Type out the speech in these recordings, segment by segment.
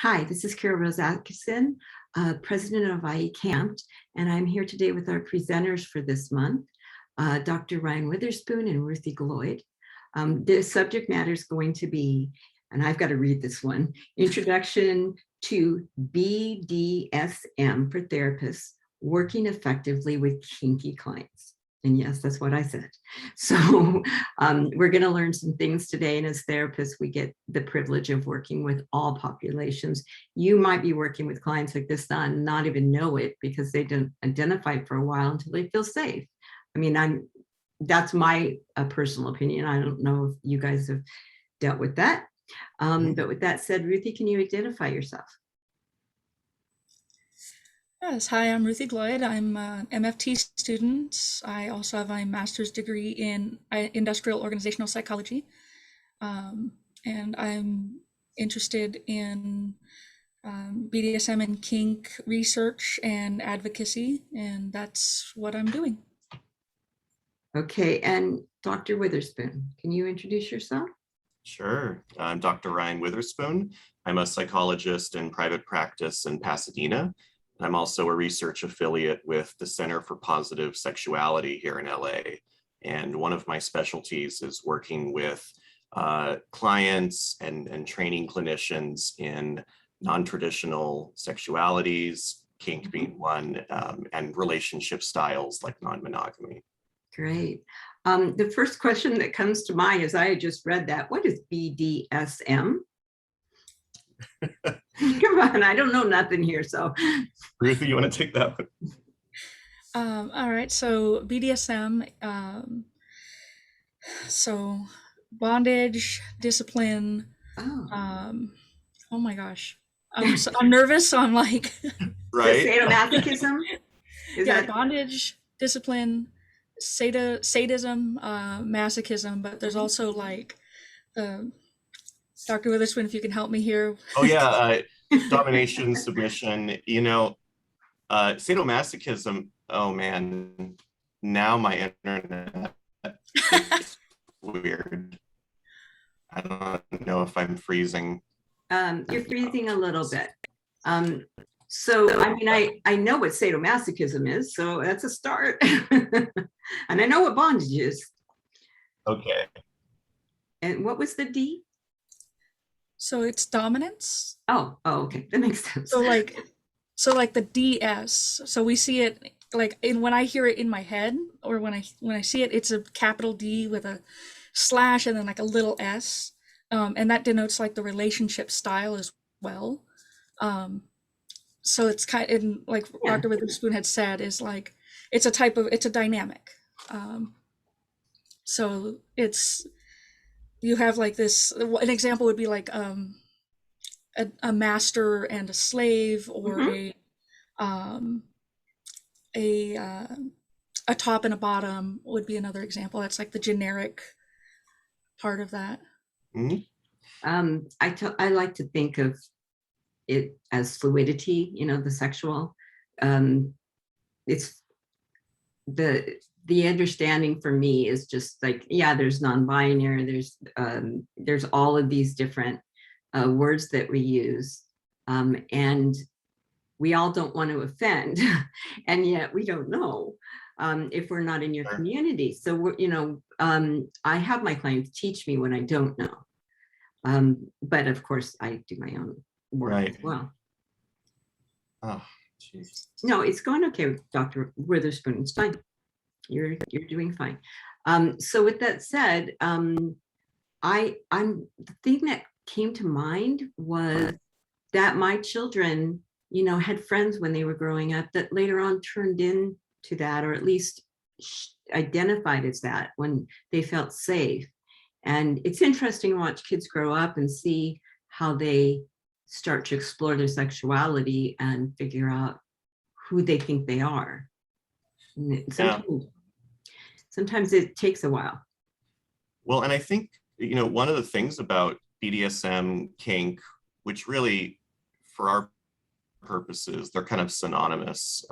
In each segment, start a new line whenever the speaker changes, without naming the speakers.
Hi, this is Kara Rose Atkinson, president of IE Camped, and I'm here today with our presenters for this month, Dr. Ryan Witherspoon and Ruthie Gloyd. The subject matter is going to be, and I've got to read this one, Introduction to BDSM for Therapists Working Effectively with Kinky Clients. And yes, that's what I said. So we're going to learn some things today. And as therapists, we get the privilege of working with all populations. You might be working with clients like this and not even know it because they didn't identify for a while until they feel safe. I mean, that's my personal opinion. I don't know if you guys have dealt with that. But with that said, Ruthie, can you identify yourself?
Yes, hi, I'm Ruthie Gloyd. I'm an MFT student. I also have a master's degree in industrial organizational psychology. And I'm interested in BDSM and kink research and advocacy, and that's what I'm doing.
Okay, and Dr. Witherspoon, can you introduce yourself?
Sure. I'm Dr. Ryan Witherspoon. I'm a psychologist in private practice in Pasadena. I'm also a research affiliate with the Center for Positive Sexuality here in LA. And one of my specialties is working with clients and training clinicians in non-traditional sexualities, kink being one, and relationship styles like non-monogamy.
Great. The first question that comes to mind is, I just read that. What is BDSM? Come on, I don't know nothing here. So,
Ruthie, you want to take that one?
All right, so BDSM, so bondage, discipline. Oh my gosh, I'm nervous. So I'm like,
right?
Sadomasochism.
Yeah, bondage, discipline, sadism, masochism, but there's also like Dr. Witherspoon, if you can help me here.
Oh yeah, domination, submission, sadomasochism, oh man, now my internet is weird. I don't know if I'm freezing.
You're freezing a little bit. So, I mean, I know what sadomasochism is, so that's a start. And I know what bondage is.
Okay.
And what was the D?
So it's dominance.
Oh, okay, that makes sense.
So like the DS. So we see it like when I hear it in my head, or when I see it, it's a capital D with a slash and then like a little S, and that denotes like the relationship style as well. So it's kind of, like Dr. Witherspoon had said, is like it's a dynamic. So you have like this. An example would be like a master and a slave, or a top and a bottom would be another example. That's like the generic part of that.
I like to think of it as fluidity, the sexual. It's the understanding for me is just like, yeah, there's non-binary, there's all of these different words that we use, and we all don't want to offend, and yet we don't know if we're not in your community. So we're, I have my clients teach me when I don't know, but of course I do my own work as well.
Oh, geez.
No, it's going okay, Dr. Witherspoon. It's fine. You're doing fine. So with that said, the thing that came to mind was that my children, had friends when they were growing up that later on turned into that, or at least identified as that when they felt safe. And it's interesting to watch kids grow up and see how they start to explore their sexuality and figure out who they think they are. Sometimes it takes a while.
Well, and I think, one of the things about BDSM, kink, which really, for our purposes, they're kind of synonymous,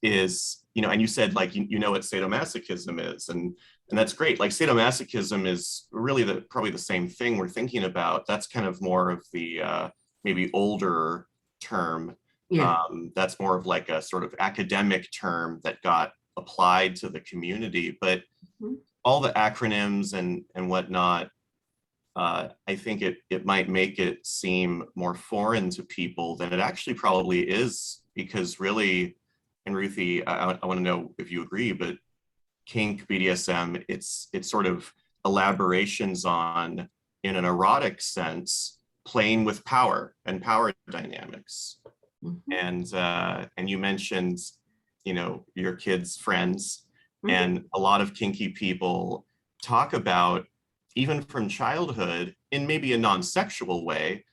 is, and you said, like, you know what sadomasochism is, and that's great. Like, sadomasochism is really probably the same thing we're thinking about. That's kind of more of the maybe older term.
Yeah.
That's more of like a sort of academic term that got applied to the community, but all the acronyms and whatnot, I think it might make it seem more foreign to people than it actually probably is, because really, and Ruthie, I want to know if you agree, but kink, BDSM, it's sort of elaborations on, in an erotic sense, playing with power and power dynamics. And you mentioned, you know, your kids' friends, and a lot of kinky people talk about, even from childhood, in maybe a non-sexual way,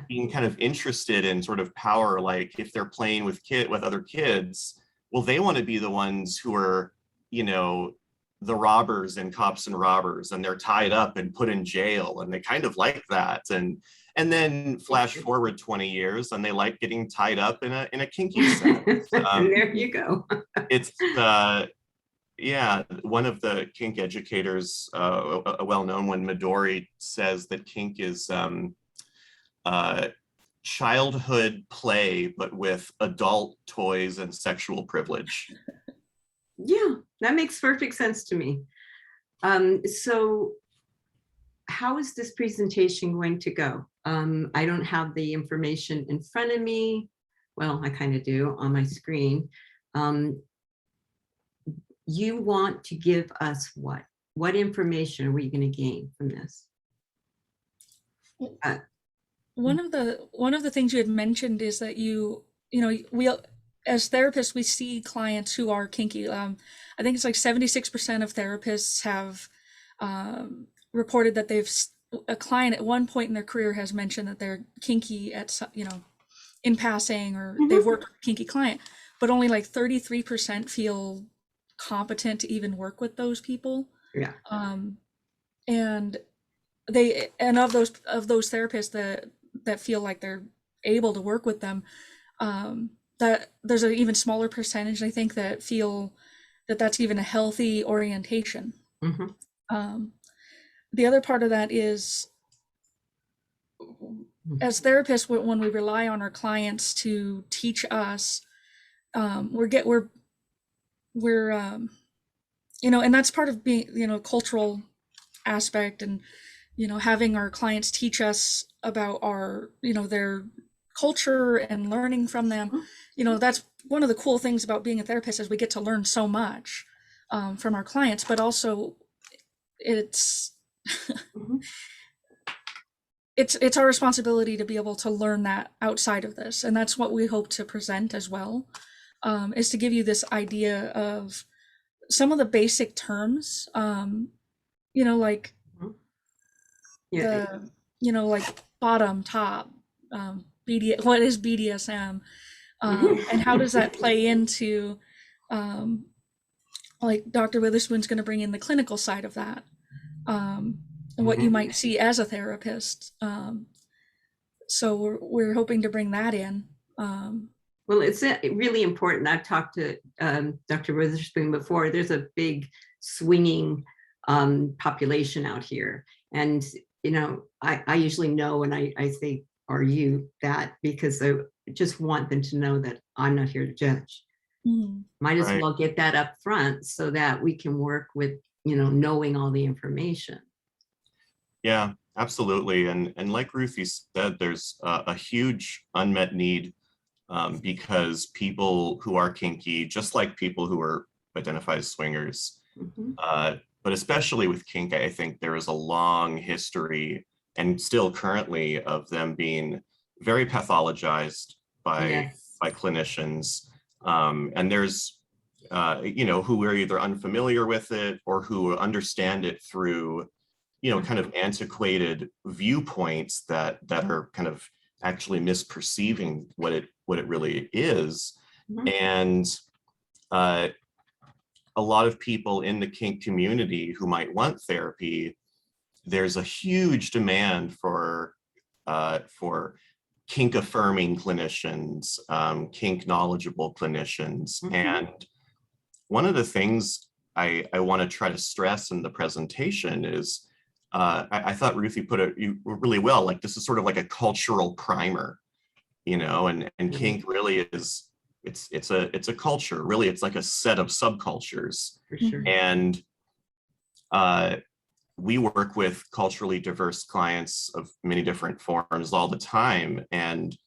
being kind of interested in sort of power. Like if they're playing with other kids, well, they want to be the ones who are, you know, the robbers and cops and robbers, and they're tied up and put in jail, and they kind of like that. And then flash forward 20 years, and they like getting tied up in a kinky sense.
There you go.
It's yeah, one of the kink educators, a well-known one, Midori, says that kink is childhood play, but with adult toys and sexual privilege.
Yeah, that makes perfect sense to me. So how is this presentation going to go? I don't have the information in front of me. Well, I kind of do on my screen. You want to give us what? What information are we going to gain from this?
One of the things you had mentioned is that you know, we as therapists, we see clients who are kinky. I think it's like 76% of therapists have reported that a client at one point in their career has mentioned that they're kinky at, you know, in passing, or they've worked with a kinky client, but only like 33% feel competent to even work with those people.
Yeah.
And of those therapists that feel like they're able to work with them, that there's an even smaller percentage, I think, that feel that that's even a healthy orientation. The other part of that is, as therapists, when we rely on our clients to teach us, we're you know, and that's part of being, you know, cultural aspect, and, you know, having our clients teach us about our, you know, their culture and learning from them. You know, that's one of the cool things about being a therapist, is we get to learn so much from our clients, but also it's it's our responsibility to be able to learn that outside of this, and that's what we hope to present as well, is to give you this idea of some of the basic terms, you know, like the, you know, like bottom, top, what is BDSM, and how does that play into, like Dr. Witherspoon's going to bring in the clinical side of that, and what you might see as a therapist. So we're hoping to bring that in.
Well, it's really important. I've talked to Dr. Witherspoon before. There's a big swinging population out here. And, you know, I usually know when I say, are you that? Because I just want them to know that I'm not here to judge. Might as well get that up front so that we can work with, you know, knowing all the information.
Yeah, absolutely. And like Ruthie said, there's a huge unmet need, because people who are kinky, just like people who are identified as swingers, but especially with kink, I think there is a long history, and still currently, of them being very pathologized by clinicians. And there's, you know, who are either unfamiliar with it or who understand it through, you know, kind of antiquated viewpoints that are kind of actually misperceiving what it really is. And a lot of people in the kink community who might want therapy, there's a huge demand for kink affirming clinicians, kink knowledgeable clinicians. And one of the things I want to try to stress in the presentation is, I thought Ruthie put it really well. Like this is sort of like a cultural primer, you know, and kink really is it's a culture. Really, it's like a set of subcultures.
For sure.
And we work with culturally diverse clients of many different forms all the time, and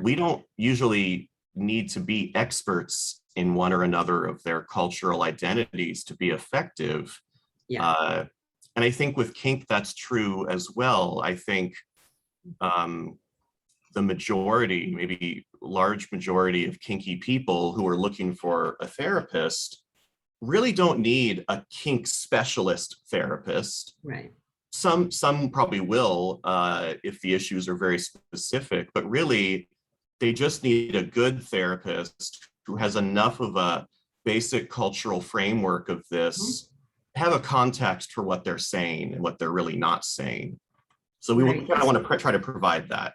we don't usually need to be experts in one or another of their cultural identities to be effective.
Yeah.
And I think with kink, that's true as well. I think the majority, maybe large majority of kinky people who are looking for a therapist really don't need a kink specialist therapist.
Right.
Some probably will if the issues are very specific, but really they just need a good therapist who has enough of a basic cultural framework of this, have a context for what they're saying and what they're really not saying. So we kind of want to try to provide that.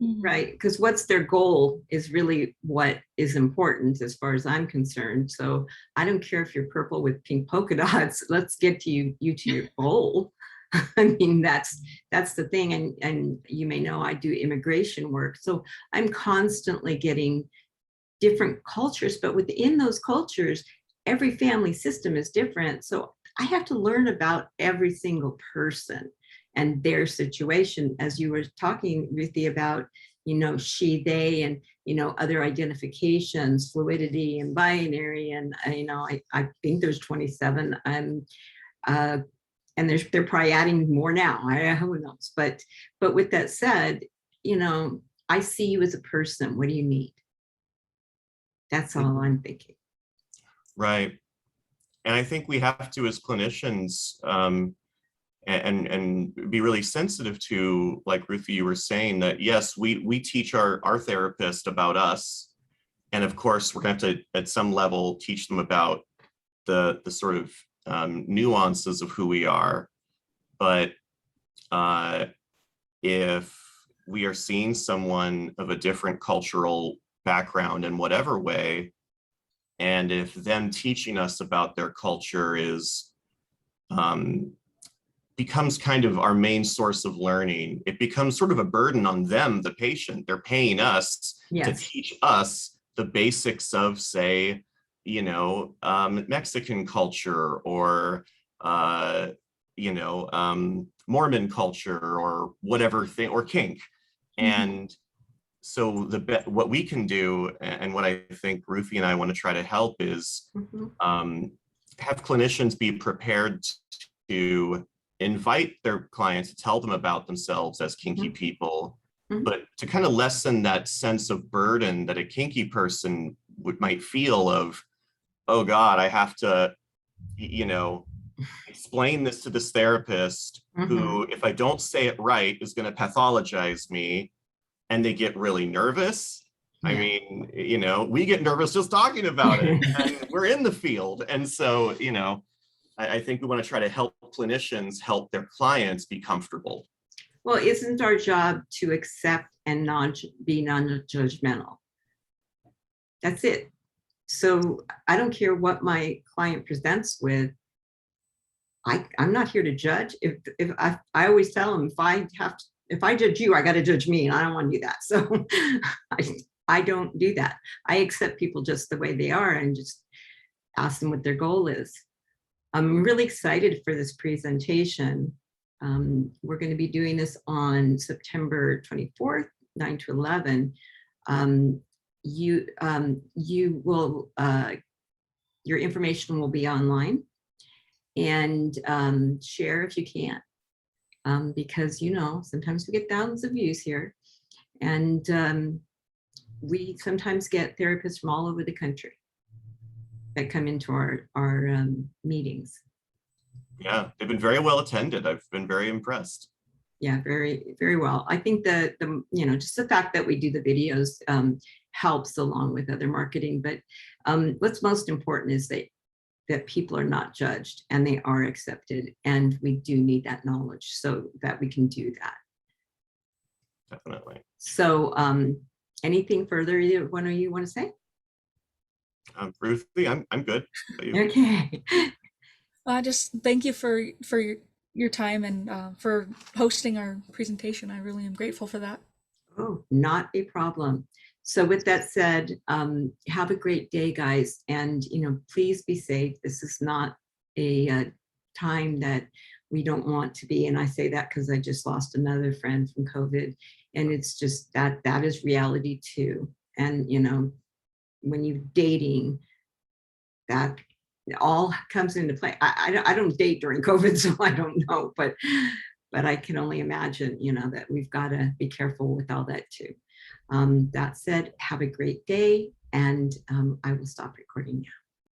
Right, because what's their goal is really what is important as far as I'm concerned. So I don't care if you're purple with pink polka dots. Let's get to you to your goal. I mean, that's the thing. And you may know I do immigration work, so I'm constantly getting different cultures, but within those cultures, every family system is different. So I have to learn about every single person and their situation, as you were talking, Ruthie, about, you know, she, they, and, you know, other identifications, fluidity and binary. And, you know, I think there's 27. And they're probably adding more now. Who knows? But with that said, you know, I see you as a person. What do you need? That's all I'm thinking.
Right. And I think we have to, as clinicians, and be really sensitive to, like Ruthie, you were saying, that yes, we teach our therapist about us. And of course, we're going to have to, at some level, teach them about the sort of nuances of who we are. But if we are seeing someone of a different cultural background in whatever way, and if them teaching us about their culture is becomes kind of our main source of learning, it becomes sort of a burden on them, the patient. They're paying us to teach us the basics of, say, you know, Mexican culture, or you know, Mormon culture, or whatever thing, or kink. And so what we can do, and what I think Ruthie and I want to try to help, is have clinicians be prepared to invite their clients to tell them about themselves as kinky people, but to kind of lessen that sense of burden that a kinky person might feel of, oh God, I have to, you know, explain this to this therapist who, if I don't say it right, is going to pathologize me. And they get really nervous. I mean, you know, we get nervous just talking about it, and we're in the field. And so, you know, I think we want to try to help clinicians help their clients be comfortable.
Well, isn't our job to accept and be non-judgmental? That's it. So I don't care what my client presents with. I'm not here to judge. If I always tell them, if I judge you, I got to judge me, and I don't want to do that. So I don't do that. I accept people just the way they are and just ask them what their goal is. I'm really excited for this presentation. We're going to be doing this on September 24th, 9 to 11. You will, your information will be online, and share if you can, because, you know, sometimes we get thousands of views here, and we sometimes get therapists from all over the country that come into our meetings.
Yeah, they've been very well attended. I've been very impressed.
Yeah, very, very well. I think that you know, just the fact that we do the videos helps, along with other marketing. But what's most important is that people are not judged and they are accepted, and we do need that knowledge so that we can do that.
Definitely.
So anything further either one of you want to say?
Ruthie, I'm good.
Okay.
I just thank you for your time and for hosting our presentation. I really am grateful for that.
Oh, not a problem. So with that said, have a great day, guys. And, please be safe. This is not a time that we don't want to be. And I say that because I just lost another friend from COVID. And it's just that is reality too. And, when you're dating, that all comes into play. I don't date during COVID, so I don't know, but I can only imagine, that we've got to be careful with all that too. That said, have a great day, and I will stop recording now.